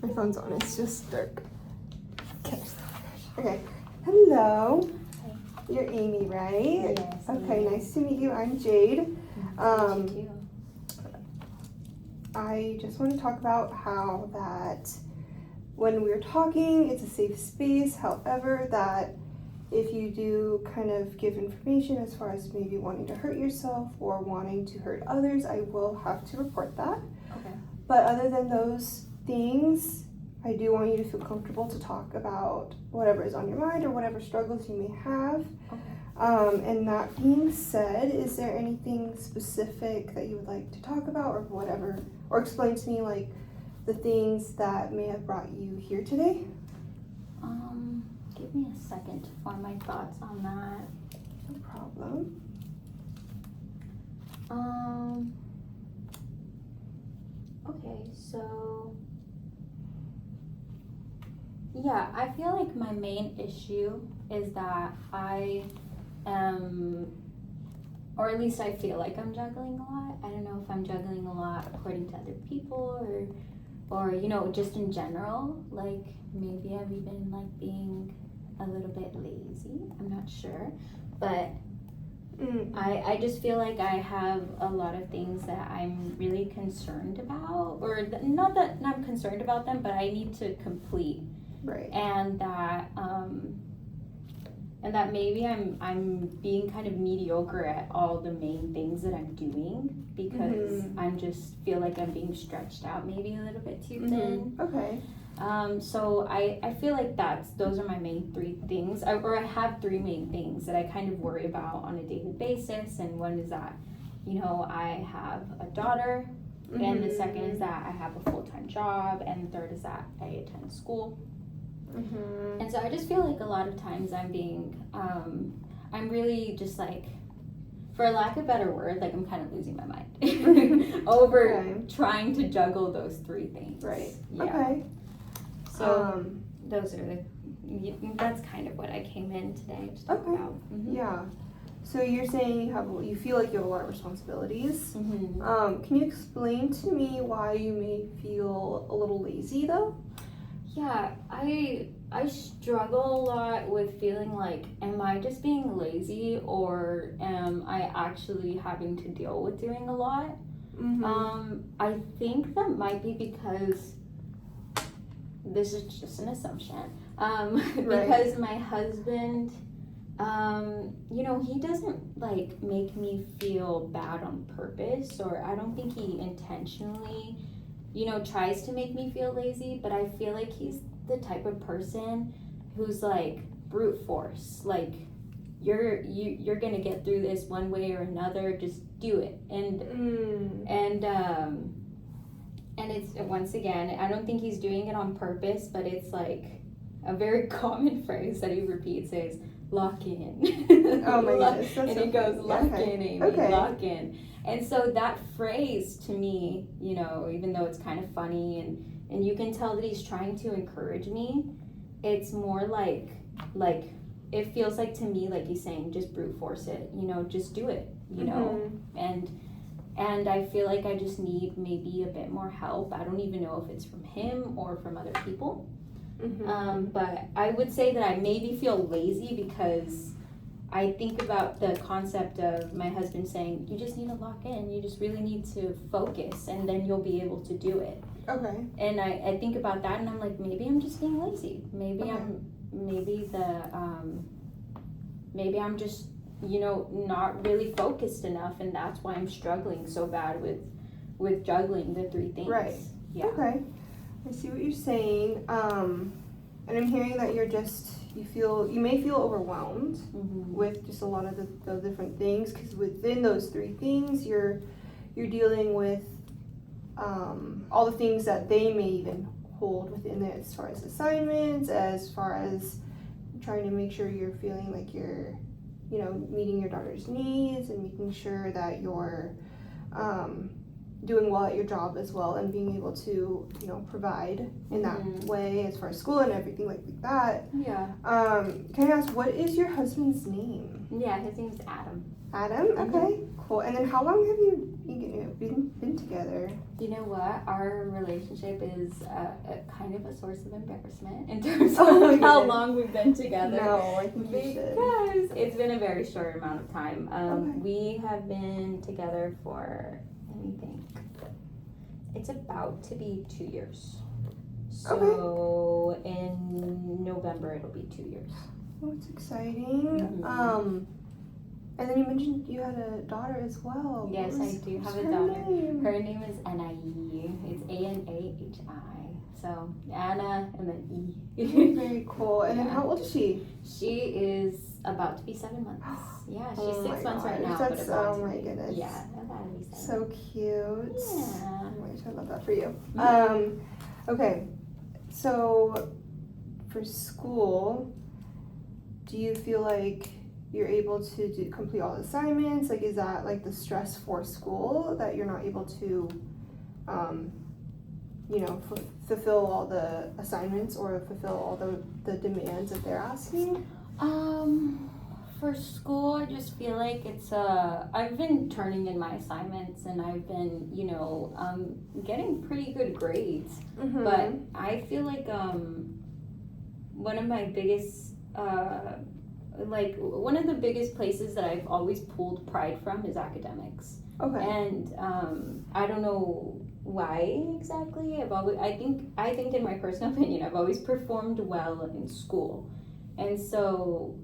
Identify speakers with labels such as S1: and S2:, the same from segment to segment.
S1: My phone's on, it's just dark. Okay. Hello.
S2: Hi.
S1: You're Amy, right?
S2: Yes.
S1: Okay, nice to meet you. I'm Jade.
S2: Nice to meet you
S1: I just want to talk about how that when we're talking, it's a safe space. However, that if you do kind of give information as far as maybe wanting to hurt yourself or wanting to hurt others, I will have to report that.
S2: Okay.
S1: But other than those things, I do want you to feel comfortable to talk about whatever is on your mind or whatever struggles you may have.
S2: Okay.
S1: And that being said, is there anything specific that you would like to talk about or whatever, or explain to me like the things that may have brought you here today?
S2: Give me a second to form my thoughts on that.
S1: No problem.
S2: Okay, so yeah, I feel like my main issue is that I am, or at least I feel like I'm juggling a lot. I don't know if I'm juggling a lot according to other people or you know, just in general. Like maybe I've even like being a little bit lazy. I'm not sure, but I just feel like I have a lot of things that I'm really concerned about, or not that I'm concerned about them, but I need to complete.
S1: Right.
S2: And that maybe I'm being kind of mediocre at all the main things that I'm doing because I'm just feel like I'm being stretched out maybe a little bit too thin.
S1: Okay.
S2: So I feel like those are my main three things, or I have three main things that I kind of worry about on a daily basis. And one is that, you know, I have a daughter, and the second is that I have a full-time job, and the third is that I attend school. And so I just feel like a lot of times I'm being, I'm really just like, for lack of a better word, like I'm kind of losing my mind over trying to juggle those three things.
S1: Right.
S2: Yeah.
S1: Okay.
S2: So those are that's kind of what I came in today to talk about.
S1: Yeah. So you're saying you feel like you have a lot of responsibilities. Can you explain to me why you may feel a little lazy though?
S2: Yeah, I struggle a lot with feeling like, am I just being lazy or am I actually having to deal with doing a lot? I think that might be because, this is just an assumption, because my husband, you know, he doesn't like make me feel bad on purpose, or I don't think he intentionally, you know, tries to make me feel lazy, but I feel like he's the type of person who's like brute force, like you're gonna get through this one way or another, just do it. And it's, once again, I don't think he's doing it on purpose, but it's like a very common phrase that he repeats is lock in.
S1: Oh my goodness, that's
S2: and he goes, lock in, Amy, lock in. And so that phrase to me, you know, even though it's kind of funny and you can tell that he's trying to encourage me, it's more like it feels like to me like he's saying just brute force it, you know, just do it, you know. And I feel like I just need maybe a bit more help. I don't even know if it's from him or from other people. But I would say that I maybe feel lazy because I think about the concept of my husband saying, you just need to lock in, you just really need to focus, and then you'll be able to do it.
S1: Okay.
S2: And I think about that and I'm like, maybe I'm just being lazy. Maybe maybe I'm just, you know, not really focused enough, and that's why I'm struggling so bad with juggling the three things.
S1: Right.
S2: Yeah.
S1: Okay. I see what you're saying. And I'm hearing that you may feel overwhelmed with just a lot of the different things, because within those three things you're dealing with all the things that they may even hold within it, as far as assignments, as far as trying to make sure you're feeling like you're, you know, meeting your daughter's needs and making sure that you're doing well at your job as well, and being able to, you know, provide in that way as far as school and everything like that.
S2: Yeah.
S1: Can I ask, what is your husband's name?
S2: Yeah, his name's Adam.
S1: Adam? Okay, cool. And then how long have you you've been together?
S2: You know what? Our relationship is a kind of a source of embarrassment in terms of
S1: Oh my
S2: how
S1: goodness.
S2: long we've been together.
S1: No, I think you should.
S2: Because it's been a very short amount of time.
S1: Okay.
S2: We have been together for, let me think, it's about to be 2 years. So in November it'll be 2 years.
S1: Oh, it's exciting.
S2: Mhm.
S1: And then you mentioned you had a daughter as well.
S2: Yes, I do have a
S1: her
S2: daughter.
S1: name?
S2: Her name is Anahi. It's Anahi. So Anna and then E.
S1: Very cool. And then
S2: Yeah.
S1: how old is she?
S2: She is about to be 7 months. Yeah, she's
S1: Oh
S2: 6
S1: my
S2: months right
S1: gosh,
S2: now.
S1: that's-
S2: but about
S1: oh
S2: to
S1: my
S2: be.
S1: goodness.
S2: Yeah, about to be 7.
S1: So cute.
S2: Yeah.
S1: Oh my gosh, I love that for you.
S2: Mhm.
S1: Okay, so for school, do you feel like you're able to complete all the assignments? Like, is that like the stress for school that you're not able to, fulfill all the assignments or fulfill all the demands that they're asking?
S2: For school, I just feel like I've been turning in my assignments and I've been, getting pretty good grades.
S1: Mm-hmm.
S2: But I feel like one of my biggest one of the biggest places that I've always pulled pride from is academics.
S1: Okay.
S2: And I don't know why exactly. I think in my personal opinion, I've always performed well in school. And so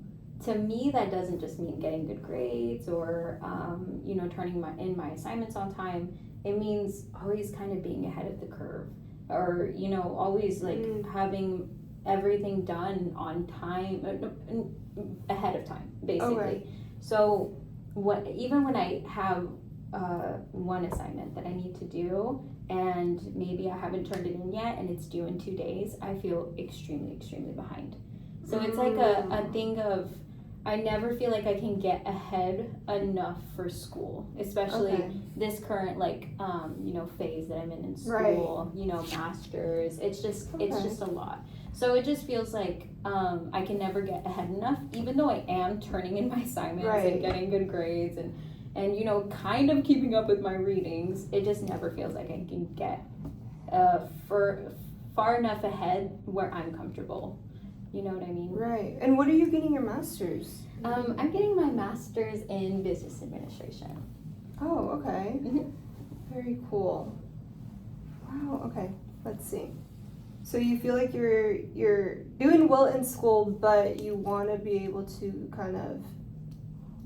S2: to me, that doesn't just mean getting good grades or turning in my assignments on time. It means always kind of being ahead of the curve, or always having everything done on time, ahead of time, basically.
S1: Okay.
S2: So even when I have one assignment that I need to do and maybe I haven't turned it in yet and it's due in 2 days, I feel extremely behind. So it's like a thing of, I never feel like I can get ahead enough for school, especially this current phase that I'm in school, masters. It's just a lot. So it just feels like I can never get ahead enough, even though I am turning in my assignments and getting good grades and kind of keeping up with my readings. It just never feels like I can get far enough ahead where I'm comfortable. You know what I mean?
S1: Right. And what are you getting your master's?
S2: I'm getting my master's in business administration.
S1: Oh, okay.
S2: Mhm.
S1: Very cool. Wow. Okay. Let's see. So you feel like you're doing well in school, but you want to be able to kind of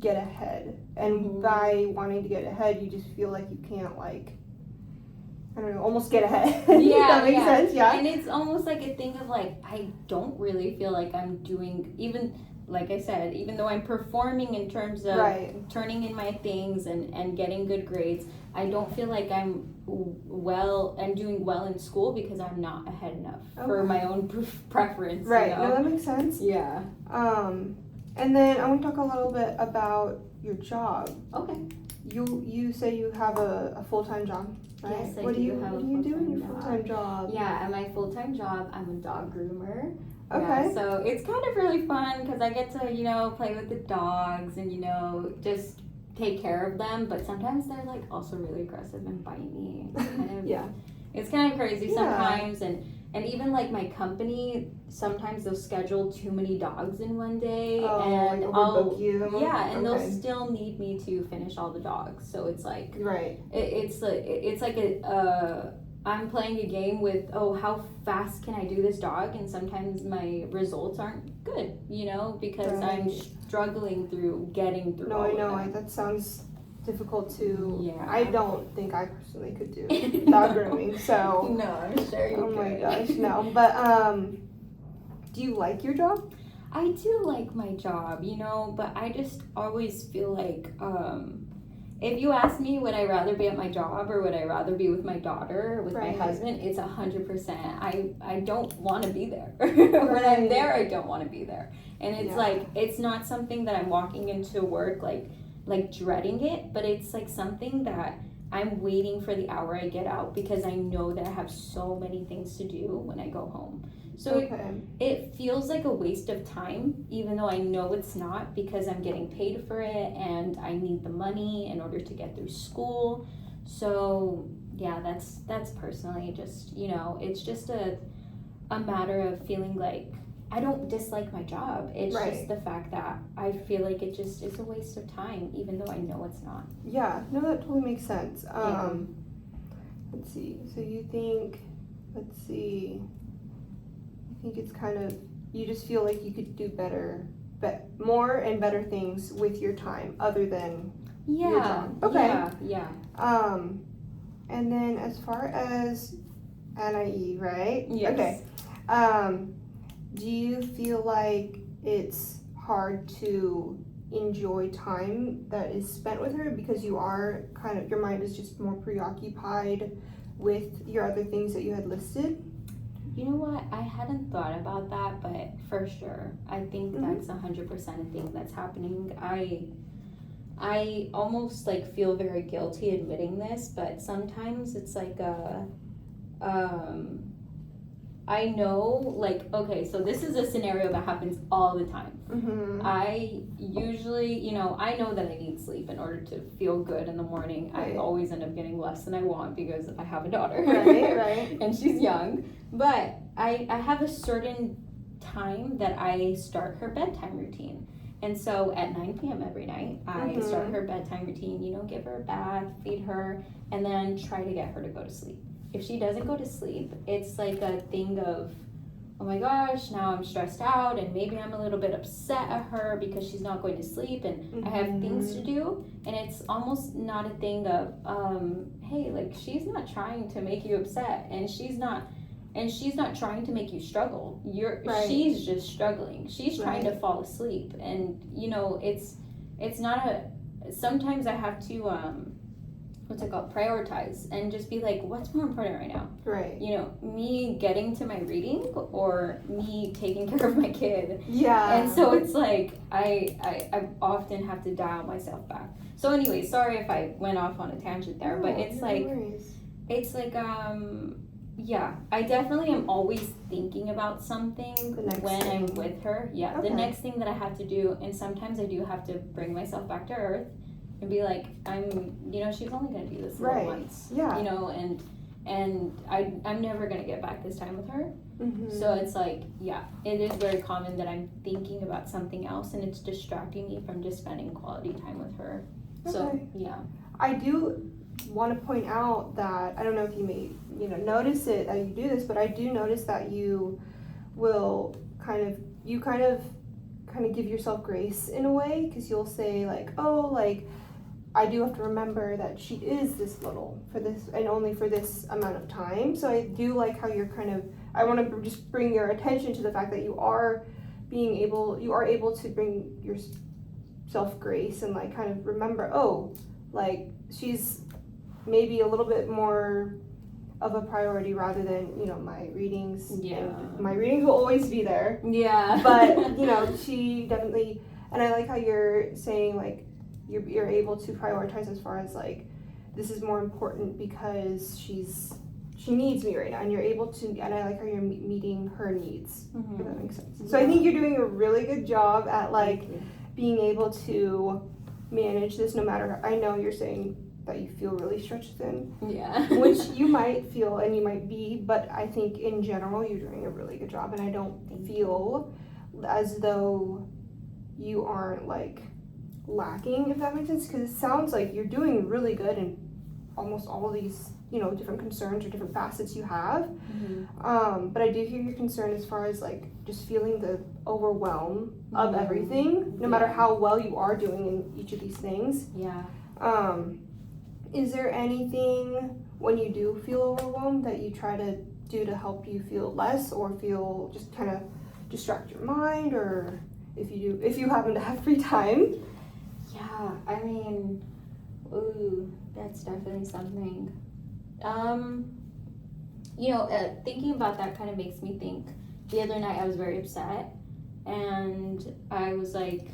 S1: get ahead. And by wanting to get ahead, you just feel like you can't almost get ahead.
S2: Yeah,
S1: that makes sense. Yeah.
S2: And it's almost like a thing of I don't really feel like I'm doing, even like I said, even though I'm performing in terms of turning in my things and getting good grades, I don't feel like I'm doing well in school because I'm not ahead enough for my own preference.
S1: Right. No, that makes sense.
S2: Yeah.
S1: And then I want to talk a little bit about your job.
S2: Okay.
S1: You say you have a full-time job, right?
S2: Yes, I
S1: What do you
S2: have a
S1: do in your
S2: full-time
S1: full-time job?
S2: Yeah, at my full-time job, I'm a dog groomer.
S1: Okay.
S2: Yeah, so it's kind of really fun because I get to, play with the dogs and, just take care of them. But sometimes they're also really aggressive and bite me. It's kind of, it's kind of crazy sometimes. And even my company, sometimes they'll schedule too many dogs in one day. And
S1: overbook you.
S2: Yeah, and they'll still need me to finish all the dogs. So it's it's like I'm playing a game with, how fast can I do this dog? And sometimes my results aren't good, because I'm struggling through getting through all of them.
S1: That sounds difficult to.
S2: Yeah.
S1: I don't think I personally could do dog grooming, so.
S2: No, I'm sure you could.
S1: Oh my gosh, no. But, do you like your job?
S2: I do like my job, but I just always feel like, if you ask me, would I rather be at my job or would I rather be with my daughter or with my husband, it's 100%. I don't want to be there. When I'm there, I don't want to be there. And it's it's not something that I'm walking into work like dreading it, but it's something that I'm waiting for the hour I get out because I know that I have so many things to do when I go home. So it feels like a waste of time, even though I know it's not, because I'm getting paid for it and I need the money in order to get through school. So yeah, that's personally just, you know, it's just a matter of feeling like I don't dislike my job. It's
S1: Right.
S2: just the fact that I feel like it just is a waste of time, even though I know it's not.
S1: Yeah, no, that totally makes sense.
S2: Yeah.
S1: Let's see. So you think, let's see, I think it's kind of, you just feel like you could do better, more and better things with your time other than your job. Okay.
S2: Yeah.
S1: And then as far as NIE, right?
S2: Yes.
S1: Okay. Do you feel like it's hard to enjoy time that is spent with her because you are kind of, your mind is just more preoccupied with your other things that you had listed?
S2: You know what? I hadn't thought about that, but for sure, I think that's 100% a thing that's happening. I almost like feel very guilty admitting this, but sometimes it's like I know, like, okay, so this is a scenario that happens all the time.
S1: Mm-hmm.
S2: I usually, you know, I know that I need sleep in order to feel good in the morning.
S1: Right.
S2: I always end up getting less than I want because I have a daughter.
S1: Right.
S2: And she's young. But I have a certain time that I start her bedtime routine. And so at 9 p.m. every night, I start her bedtime routine, you know, give her a bath, feed her, and then try to get her to go to sleep. If she doesn't go to sleep, it's like a thing of, oh my gosh, now I'm stressed out and maybe I'm a little bit upset at her because she's not going to sleep and I have things to do. And it's almost not a thing of, hey, like she's not trying to make you upset and she's not trying to make you struggle. She's just struggling. She's trying to fall asleep. And you know, it's not sometimes I have to prioritize and just be like, what's more important right now?
S1: Right.
S2: You know, me getting to my reading or me taking care of my kid.
S1: Yeah.
S2: And so it's like I often have to dial myself back. So anyway, sorry if I went off on a tangent there, but it's like yeah, I definitely am always thinking about something when I'm with her. Yeah, the next thing that I have to do, and sometimes I do have to bring myself back to earth and be like, she's only going to do this little once.
S1: Yeah.
S2: You know, and I'm never going to get back this time with her.
S1: Mm-hmm.
S2: So it's like, yeah, it is very common that I'm thinking about something else and it's distracting me from just spending quality time with her.
S1: Okay.
S2: So, yeah.
S1: I do want to point out that, I don't know if you may, notice it that you do this, but I do notice that you will kind of give yourself grace in a way, because you'll say like, oh, like, I do have to remember that she is this little for this and only for this amount of time. So I do like how you're I want to just bring your attention to the fact that you are able to bring yourself grace and like kind of remember, oh, like she's maybe a little bit more of a priority rather than, my readings.
S2: Yeah.
S1: My readings will always be there.
S2: Yeah.
S1: But, she definitely, and I like how you're saying like, you're able to prioritize as far as like, this is more important because she needs me right now, and you're able to, and I like how you're meeting her needs, if that makes sense. So I think you're doing a really good job at like being able to manage this, no matter, I know you're saying that you feel really stretched thin, which you might feel and you might be, but I think in general you're doing a really good job, and I don't feel as though you aren't like lacking, if that makes sense, because it sounds like you're doing really good in almost all of these different concerns or different facets you have. But I do hear your concern as far as like just feeling the overwhelm of everything, no matter how well you are doing in each of these things. Is there anything when you do feel overwhelmed that you try to do to help you feel less, or feel just kind of distract your mind, or if you happen to have free time?
S2: Yeah, I mean, that's definitely something. Thinking about that kind of makes me think. The other night I was very upset, and I was like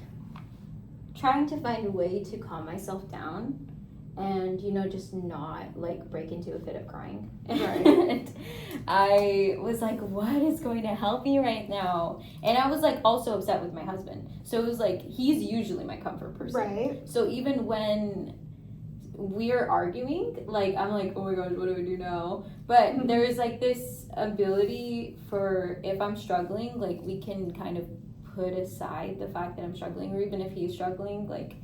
S2: trying to find a way to calm myself down, and just not like break into a fit of crying.
S1: Right.
S2: And I was like, what is going to help me right now? And I was like also upset with my husband. So it was like, he's usually my comfort person.
S1: Right.
S2: So even when we're arguing, like I'm like, oh my gosh, what do we do now? But there's like this ability for, if I'm struggling, like we can kind of put aside the fact that I'm struggling, or even if he's struggling, like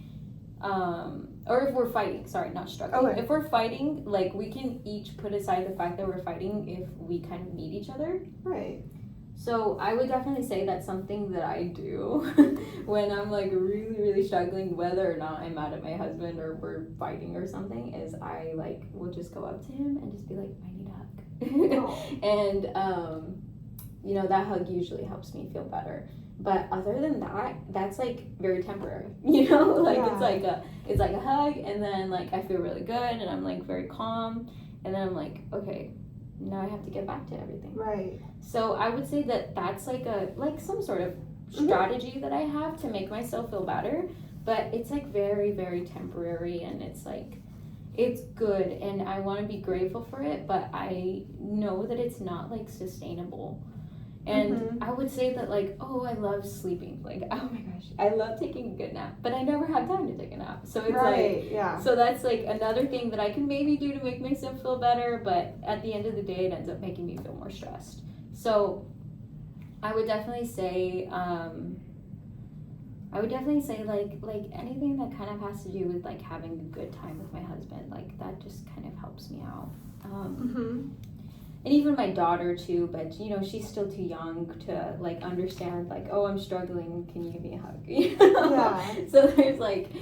S2: or if we're fighting, sorry, not struggling.
S1: Okay.
S2: If we're fighting, like we can each put aside the fact that we're fighting if we kind of need each other.
S1: Right.
S2: So I would definitely say that's something that I do when I'm like really, really struggling, whether or not I'm mad at my husband or we're fighting or something, is I like will just go up to him and just be like, I need a hug. And you know, that hug usually helps me feel better. But other than that, that's like very temporary, you know, like it's like a hug, and then like I feel really good and I'm like very calm, and then I'm like, okay, now I have to get back to everything.
S1: Right.
S2: So I would say that that's like some sort of strategy that I have to make myself feel better, but it's like very, very temporary, and it's like, it's good and I want to be grateful for it, but I know that it's not like sustainable. And I would say that like, oh, I love sleeping, like, oh my gosh, I love taking a good nap, but I never have time to take a nap. So it's like, so that's like another thing that I can maybe do to make myself feel better, but at the end of the day it ends up making me feel more stressed. So I would definitely say like anything that kind of has to do with like having a good time with my husband, like that just kind of helps me out. And even my daughter too, but you know, she's still too young to like understand like, oh, I'm struggling, can you give me a hug? You know? Yeah. So there's like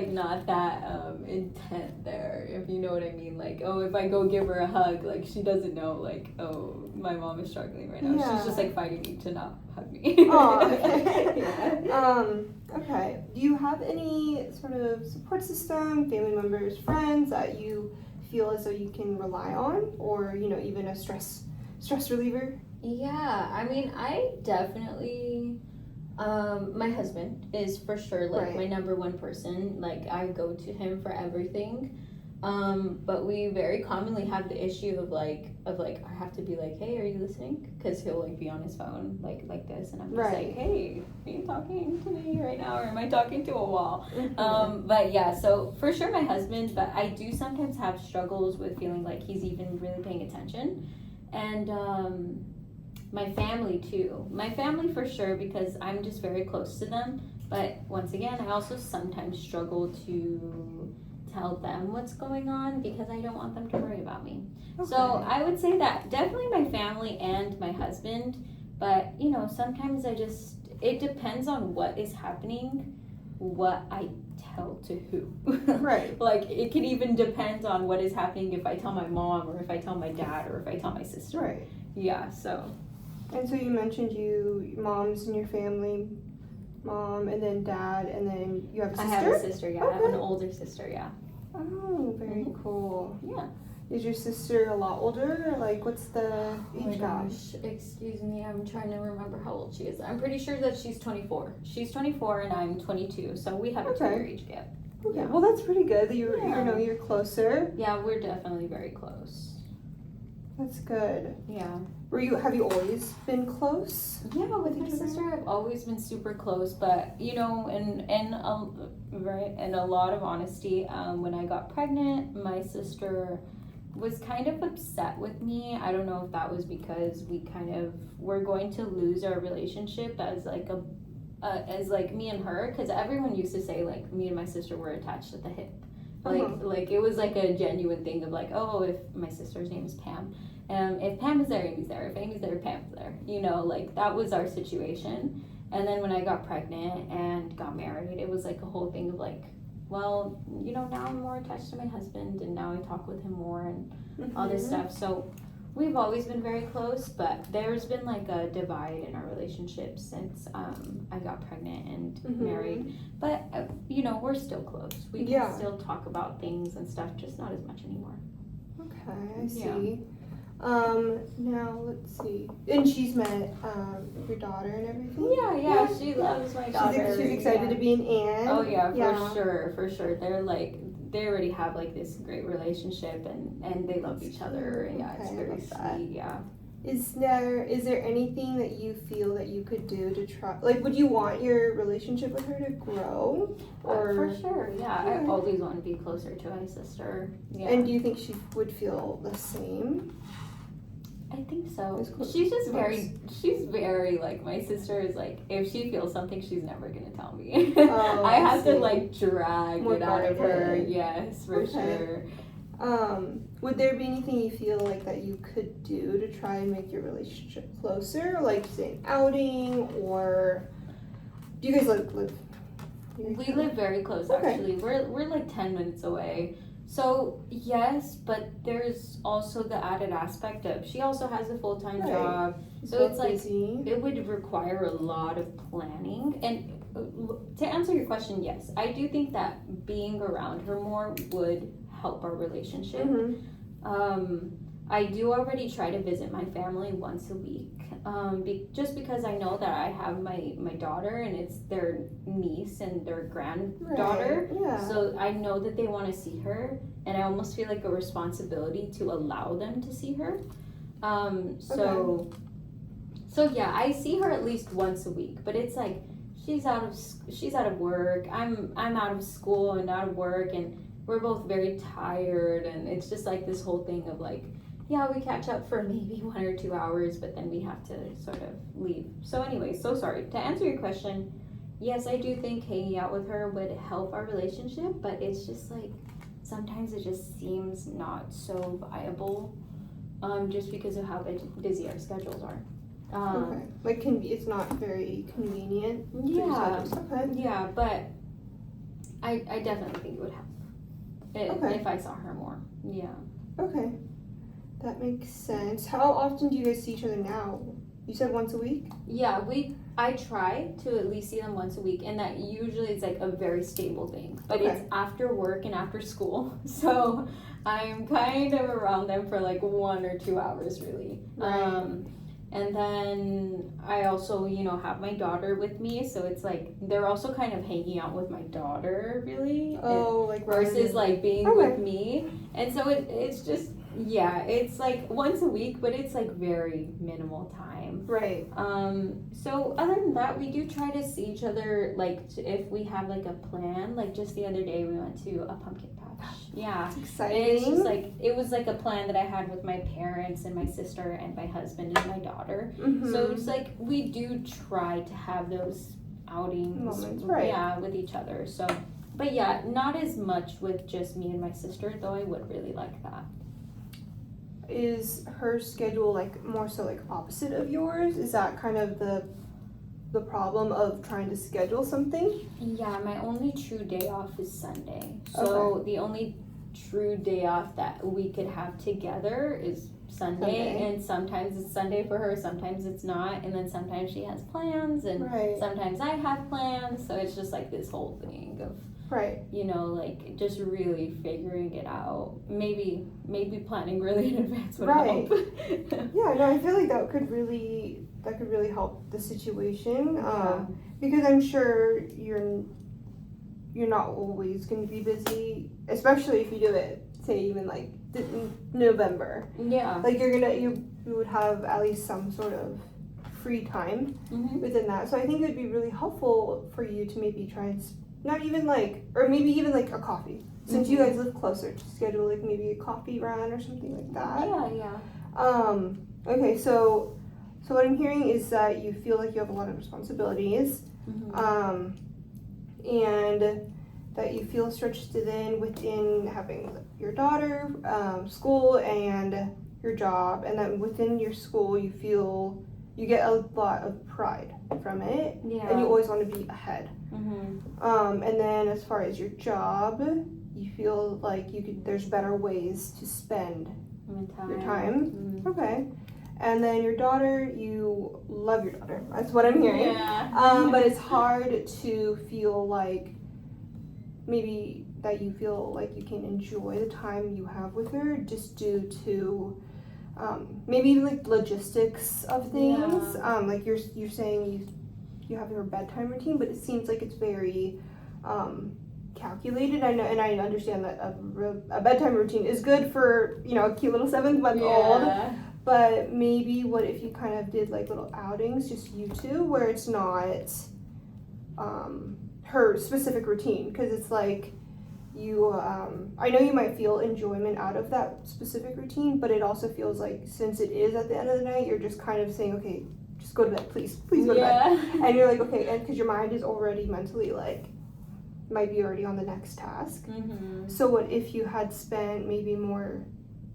S2: not that intent there, if you know what I mean. Like, oh, if I go give her a hug, like she doesn't know like, oh, my mom is struggling right now. Yeah. She's just like fighting me to not hug me.
S1: Oh, okay. Yeah. Okay. Do you have any sort of support system, family members, friends that you feel as though you can rely on, or you know, even a stress reliever?
S2: Yeah, I mean, I definitely my husband is for sure like my number one person. Like I go to him for everything, but we very commonly have the issue of like I have to be like, hey, are you listening? Because he'll like be on his phone like this, and I'm just like, hey, are you talking to me right now, or am I talking to a wall? But yeah, so for sure my husband, but I do sometimes have struggles with feeling like he's even really paying attention. And my family too. My family for sure, because I'm just very close to them. But once again, I also sometimes struggle to tell them what's going on because I don't want them to worry about me. Okay. So I would say that definitely my family and my husband, but you know, sometimes it depends on what is happening, what I tell to who. Right. Like it could even depend on what is happening if I tell my mom, or if I tell my dad, or if I tell my sister.
S1: Right.
S2: Yeah, so.
S1: And so you mentioned moms in your family, mom and then dad, and then you have a sister?
S2: I have a sister, yeah. Okay. I have an older sister, yeah.
S1: Oh, very cool.
S2: Yeah.
S1: Is your sister a lot older? Like, what's the age gap?
S2: Gosh, excuse me, I'm trying to remember how old she is. I'm pretty sure that she's 24. She's 24 and I'm 22, so we have a 2-year age gap.
S1: Okay, yeah. Well, that's pretty good that you're closer.
S2: Yeah, we're definitely very close.
S1: That's good.
S2: Yeah.
S1: Have you always been close?
S2: Yeah, with my sister, I've always been super close, but you know, in a lot of honesty, when I got pregnant, my sister was kind of upset with me. I don't know if that was because we kind of were going to lose our relationship as like me and her, because everyone used to say like me and my sister were attached at the hip. Like it was like a genuine thing of like, oh, if my sister's name is Pam, if Pam is there, Amy's there. If Amy's there, Pam's there. You know, like that was our situation. And then when I got pregnant and got married, it was like a whole thing of like, well, you know, now I'm more attached to my husband, and now I talk with him more and all this stuff. So we've always been very close, but there's been like a divide in our relationship since I got pregnant and married. But you know, we're still close. We can still talk about things and stuff, just not as much anymore.
S1: Okay, I see. Now let's see. And she's met your daughter and everything?
S2: Yeah, she loves my daughter.
S1: She's excited to be an aunt.
S2: Oh yeah, for sure. They already have like this great relationship, and they love each other, and it's very sweet.
S1: Is there anything that you feel that you could do to try, like, would you want your relationship with her to grow? Or
S2: For sure, yeah.
S1: Okay.
S2: I always want to be closer to my sister. Yeah.
S1: And do you think she would feel the same?
S2: I think so.
S1: It's cool.
S2: She's just she's very like, my sister is like, if she feels something, she's never gonna tell me.
S1: Oh,
S2: I have to
S1: see.
S2: like drag
S1: More
S2: it out of her.
S1: guarded.
S2: Yes, for
S1: Okay.
S2: sure.
S1: Would there be anything you feel like that you could do to try and make your relationship closer? Like, say, an outing, or do you guys live
S2: We live very close,
S1: Okay.
S2: actually. We're like 10 minutes away. So yes, but there's also the added aspect of she also has a full-time
S1: Right.
S2: job. So
S1: both
S2: it's like
S1: busy?
S2: it would require a lot of planning. And to answer your question, yes, I do think that being around her more would help our relationship.
S1: Mhm.
S2: I do already try to visit my family once a week, just because I know that I have my daughter and it's their niece and their granddaughter.
S1: Right. Yeah.
S2: So I know that they want to see her, and I almost feel like a responsibility to allow them to see her. So yeah, I see her at least once a week, but it's like she's out of work. I'm out of school and out of work, and we're both very tired, and it's just like this whole thing of like, yeah, we catch up for maybe 1 or 2 hours, but then we have to sort of leave. So anyway, so sorry. To answer your question, yes, I do think hanging out with her would help our relationship, but it's just like, sometimes it just seems not so viable, just because of how busy our schedules are.
S1: Okay. Like, it's not very convenient. for your
S2: Yeah,
S1: schedules. Okay.
S2: yeah, but I definitely think it would help
S1: Okay.
S2: if I saw her more. Yeah.
S1: Okay. That makes sense. How often do you guys see each other now? You said once a week?
S2: Yeah, I try to at least see them once a week, and that usually is like a very stable thing. But
S1: Okay.
S2: it's after work and after school, so I'm kind of around them for like 1 or 2 hours, really.
S1: Right.
S2: And then I also, have my daughter with me, so it's like they're also kind of hanging out with my daughter, really.
S1: Oh, like rather
S2: Versus
S1: than-
S2: like being
S1: Okay.
S2: with me, and so it's just, yeah, it's like once a week, but it's like very minimal time.
S1: Right.
S2: So other than that, we do try to see each other, like if we have like a plan. Like just the other day we went to a pumpkin patch. Yeah.
S1: It's
S2: And
S1: exciting.
S2: it's just like, it was like a plan that I had with my parents and my sister and my husband and my daughter.
S1: Mhm.
S2: So it's like we do try to have those outings,
S1: Moments, right.
S2: yeah, with each other. So, but yeah, not as much with just me and my sister, though I would really like that.
S1: Is her schedule like more so like opposite of yours? Is that kind of the problem of trying to schedule something?
S2: Yeah, my only true day off is Sunday. So the only true day off that we could have together is Sunday. And sometimes it's Sunday for her, sometimes it's not, and then sometimes she has plans, and
S1: Right.
S2: sometimes I have plans. So it's just like this whole thing of,
S1: Right.
S2: like just really figuring it out. Maybe planning really in advance would
S1: Right.
S2: help.
S1: Yeah, no, I feel like that could really help the situation.
S2: Yeah.
S1: Because I'm sure you're not always going to be busy, especially if you do it, say, even like November.
S2: Yeah.
S1: Like you would have at least some sort of free time
S2: Mm-hmm.
S1: within that. So I think it would be really helpful for you to maybe try and not even like, or maybe even like a coffee. Since you guys live closer, to schedule like maybe a coffee run or something like that.
S2: Yeah.
S1: Okay, so what I'm hearing is that you feel like you have a lot of responsibilities,
S2: Mm-hmm.
S1: and that you feel stretched within having your daughter, school, and your job, and that within your school you feel you get a lot of pride from it,
S2: Yeah.
S1: and you always want to be ahead.
S2: Mm-hmm.
S1: And then as far as your job, you feel like there's better ways to spend your time.
S2: Mm-hmm.
S1: Okay. And then your daughter, you love your daughter. That's what I'm hearing.
S2: Yeah.
S1: But it's hard to feel like maybe that you feel like you can enjoy the time you have with her just due to maybe like logistics of things.
S2: Yeah.
S1: Like you're saying you have your bedtime routine, but it seems like it's very calculated. I know, and I understand that a bedtime routine is good for a cute little 7-month-old. But maybe what if you kind of did like little outings, just you two, where it's not her specific routine, because it's like you I know you might feel enjoyment out of that specific routine, but it also feels like since it is at the end of the night, you're just kind of saying, okay, just go to bed, please go to bed. And you're like, okay, and because your mind is already mentally like might be already on the next task. So what if you had spent maybe more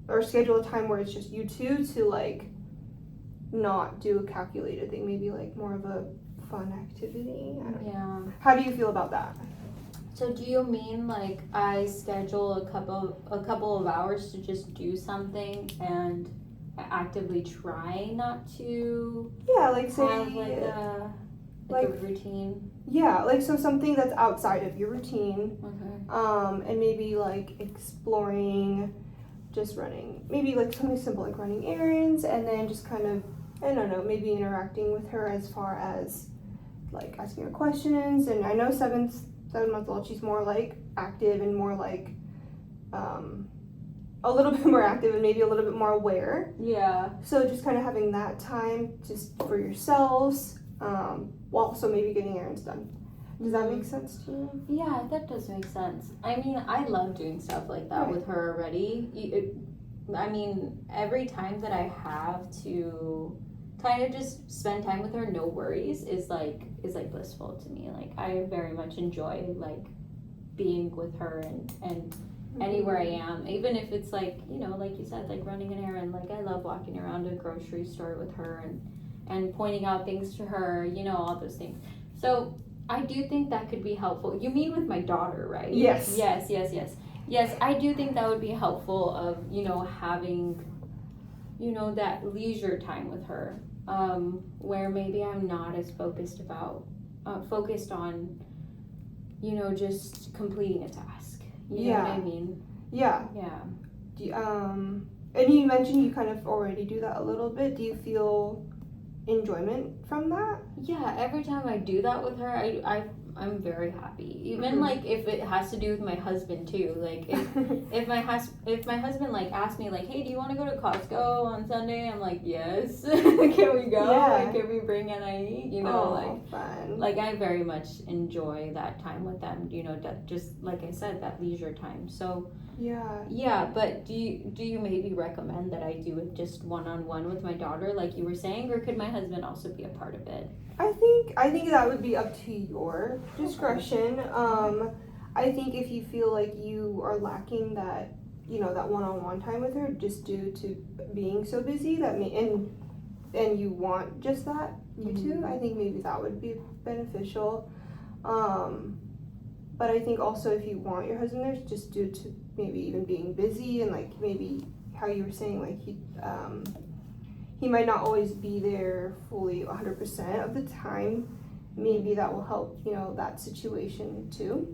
S1: or schedule a time where it's just you two to like not do a calculated thing, maybe like more of a fun activity? I don't know. How do you feel about that?
S2: So do you mean like I schedule a couple of hours to just do something and I actively try not to
S1: like say
S2: have like a routine?
S1: So something that's outside of your routine.
S2: Okay.
S1: And maybe like exploring, just running, maybe like something simple like running errands, and then just kind of, I don't know, maybe interacting with her as far as like asking her questions. And I know 7-month-old, she's more like active and more like a little bit more active and maybe a little bit more aware. So just kind of having that time just for yourselves, while also maybe getting errands done. Does that make sense to you?
S2: Yeah, that does make sense. I mean, I love doing stuff like that with her already. I mean, every time that I have to kind of just spend time with her, no worries, is like blissful to me. Like I very much enjoy like being with her and anywhere I am, even if it's like, you know, like you said, like running an errand. Like I love walking around a grocery store with her and pointing out things to her, you know, all those things. So I do think that could be helpful. You mean with my daughter, right?
S1: Yes.
S2: Yes, I do think that would be helpful of, you know, having, you know, that leisure time with her, where maybe I'm not as focused on, you know, just completing a task. You know what I mean?
S1: Yeah. Do you, and you mentioned you kind of already do that a little bit. Do you feel enjoyment from that?
S2: Yeah, every time I do that with her, I'm very happy. Even like if it has to do with my husband too. Like if my husband like asks me like, hey, do you want to go to Costco on Sunday? I'm like, yes. Can we go? Like, can we bring NIE? You know,
S1: fun.
S2: Like I very much enjoy that time with them. You know, that just like I said, that leisure time. So yeah. But do you maybe recommend that I do it just one-on-one with my daughter, like you were saying, or could my husband also be a part of it?
S1: I think that would be up to your discretion. I think if you feel like you are lacking that, you know, that one-on-one time with her just due to being so busy, and you want just that, you two, I think maybe that would be beneficial. But I think also if you want your husband there, just due to maybe even being busy and like maybe how you were saying, like he might not always be there fully 100% of the time. Maybe that will help, you know, that situation too.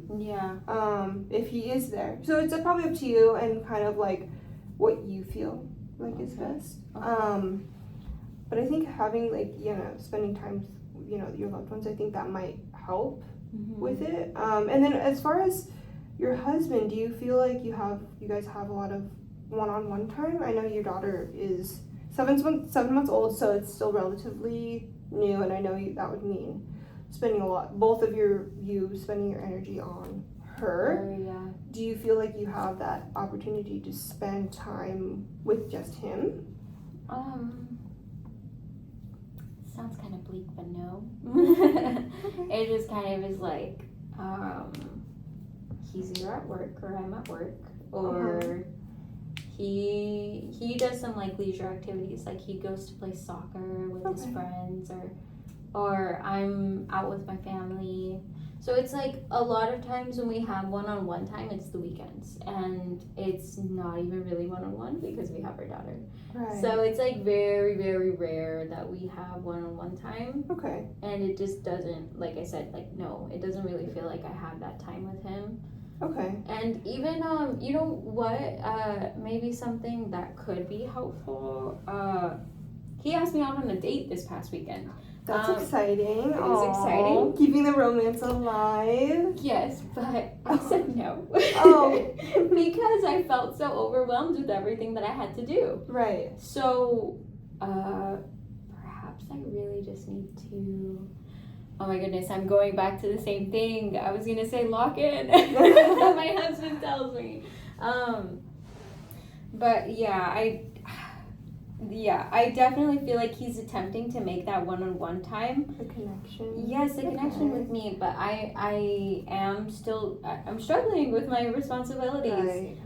S1: If he is there. So it's probably up to you and kind of like what you feel like is best. But I think having like, you know, spending time, you know, your loved ones, I think that might help with it. And then as far as your husband, do you feel like you guys have a lot of one-on-one time? I know your daughter is 7 months old, so it's still relatively new, and I know that would mean spending both of you spending your energy on her. Do you feel like you have that opportunity to spend time with just him?
S2: Sounds kind of bleak, but no. It just kind of is like, he's either at work or I'm at work, or he does some like leisure activities, like he goes to play soccer with his friends, or I'm out with my family. So it's like a lot of times when we have one-on-one time, it's the weekends, and it's not even really one-on-one because we have our daughter. So it's like very, very rare that we have one-on-one time. And it just doesn't, like I said, like no, it doesn't really feel like I have that time with him. And even you know what, maybe something that could be helpful, he asked me out on a date this past weekend.
S1: That's exciting.
S2: It is exciting.
S1: Keeping the romance alive.
S2: Yes, but I said no. Because I felt so overwhelmed with everything that I had to do.
S1: Right.
S2: So Perhaps I really just need to. Oh my goodness, I'm going back to the same thing. I was gonna say lock in. My husband tells me. But I definitely feel like he's attempting to make that one-on-one time.
S1: The connection.
S2: Yes, the connection with me, but I am still, I'm struggling with my responsibilities.
S1: Right.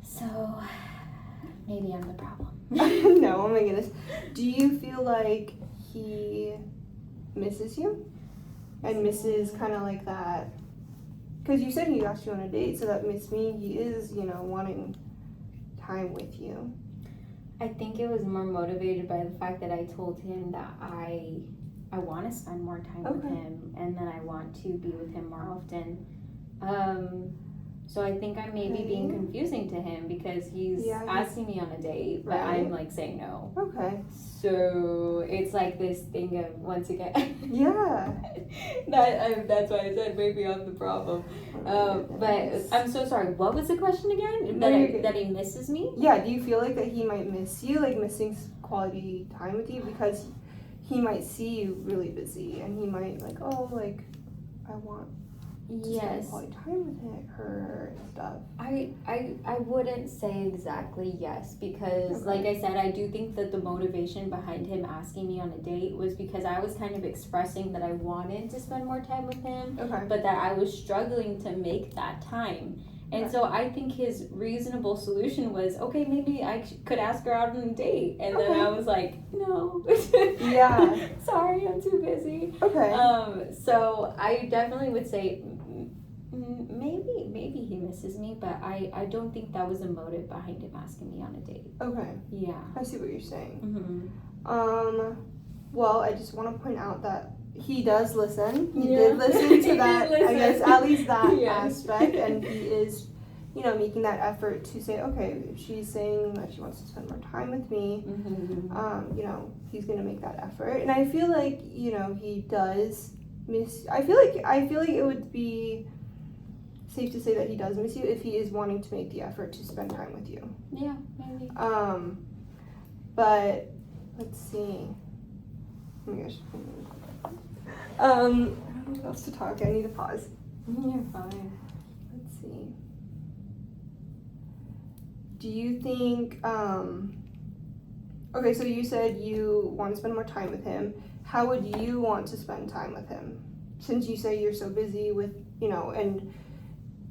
S2: So maybe I'm the problem.
S1: No, oh my goodness. Do you feel like he misses you? And misses kind of like that? Because you said he asked you on a date, so that makes me, he is, wanting time with you.
S2: I think it was more motivated by the fact that I told him that I want to spend more time with him, and that I want to be with him more often. So I think I may be being confusing to him because he's asking me on a date, but I'm like saying no.
S1: Okay.
S2: So it's like this thing of, once again.
S1: Yeah.
S2: That's why I said maybe I'm the problem. But I'm so sorry. What was the question again? That he misses me?
S1: Yeah. Do you feel like that he might miss you, like missing quality time with you, because he might see you really busy and he might like, oh, like I want.
S2: Yes.
S1: Quality time with her and stuff.
S2: I wouldn't say exactly yes, because like I said, I do think that the motivation behind him asking me on a date was because I was kind of expressing that I wanted to spend more time with him, but that I was struggling to make that time. And so I think his reasonable solution was, okay, maybe I could ask her out on a date. And then I was like, no.
S1: Yeah.
S2: Sorry, I'm too busy.
S1: Okay.
S2: So I definitely would say maybe he misses me, but I don't think that was a motive behind him asking me on a date.
S1: Okay.
S2: Yeah.
S1: I see what you're saying.
S2: Mm-hmm.
S1: Well, I just want to point out that he does listen. He did listen to that, I guess, at least that aspect, and he is, making that effort to say, okay, if she's saying that she wants to spend more time with me, he's going to make that effort. And I feel like, he does miss, I feel like it would be safe to say that he does miss you if he is wanting to make the effort to spend time with you.
S2: Yeah, maybe.
S1: But let's see. Oh my gosh. I don't know what else to talk. I need to pause.
S2: You're fine.
S1: Let's see. Do you think, okay, so you said you want to spend more time with him. How would you want to spend time with him? Since you say you're so busy with, and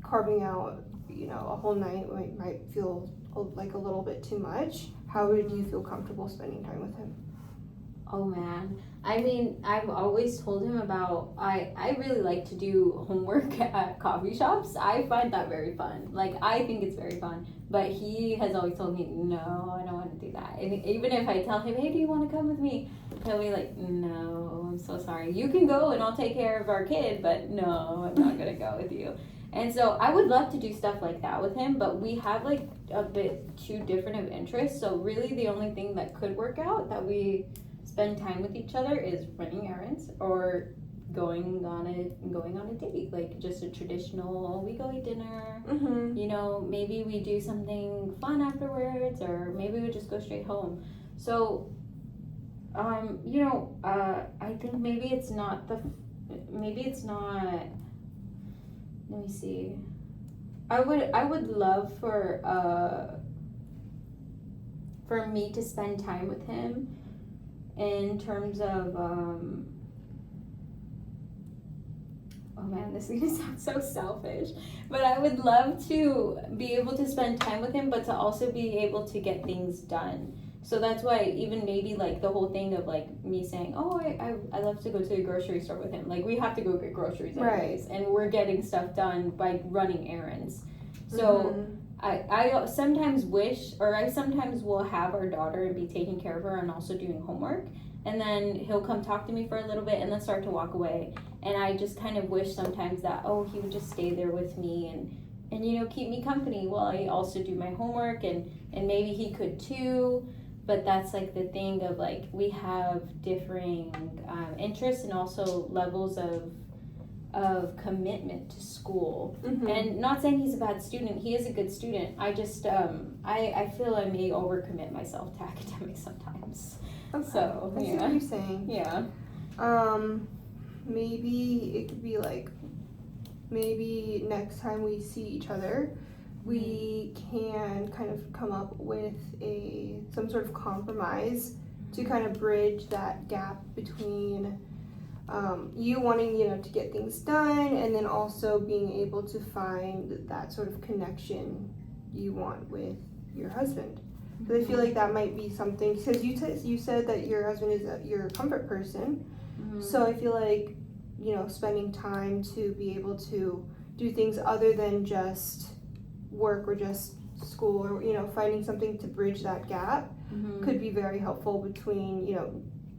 S1: carving out, a whole night might feel like a little bit too much. How would you feel comfortable spending time with him?
S2: Oh man, I mean, I've always told him about, I really like to do homework at coffee shops. I find that very fun. Like, I think it's very fun. But he has always told me, no, I don't want to do that. And even if I tell him, hey, do you want to come with me? He'll be like, no, I'm so sorry. You can go and I'll take care of our kid, but no, I'm not going to go with you. And so I would love to do stuff like that with him, but we have like a bit too different of interests. So really the only thing that could work out that we spend time with each other is running errands or going on a date, like just a traditional, we go eat dinner, maybe we do something fun afterwards, or maybe we just go straight home. So I think maybe it's not, let me see, I would love for me to spend time with him in terms of, oh man, this is gonna sound so selfish, but I would love to be able to spend time with him, but to also be able to get things done. So that's why even maybe like the whole thing of like me saying, oh, I love to go to the grocery store with him. Like we have to go get groceries anyways, and we're getting stuff done by running errands. So I sometimes wish, or I sometimes will have our daughter and be taking care of her and also doing homework. And then he'll come talk to me for a little bit and then start to walk away. And I just kind of wish sometimes that, oh, he would just stay there with me and keep me company while I also do my homework, and maybe he could too. But that's like the thing of like we have differing interests and also levels of of commitment to school.
S1: Mm-hmm.
S2: And not saying he's a bad student, he is a good student. I just I feel I may overcommit myself to academics sometimes.
S1: Okay.
S2: So
S1: I see
S2: yeah.
S1: what you're saying.
S2: Yeah.
S1: Maybe it could be like, maybe next time we see each other, we can kind of come up with some sort of compromise to kind of bridge that gap between you wanting, to get things done, and then also being able to find that sort of connection you want with your husband. Because I feel like that might be something, because you said that your husband is your comfort person. So I feel like, spending time to be able to do things other than just work or just school, or, finding something to bridge that gap could be very helpful between,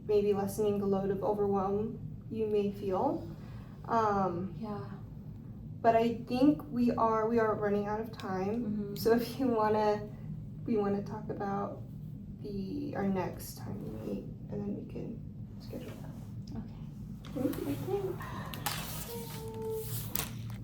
S1: maybe lessening the load of overwhelm you may feel.
S2: Yeah.
S1: But I think we are running out of time. So if we wanna talk about our next time we meet, and then we can schedule that.
S2: Okay.
S1: Thank you.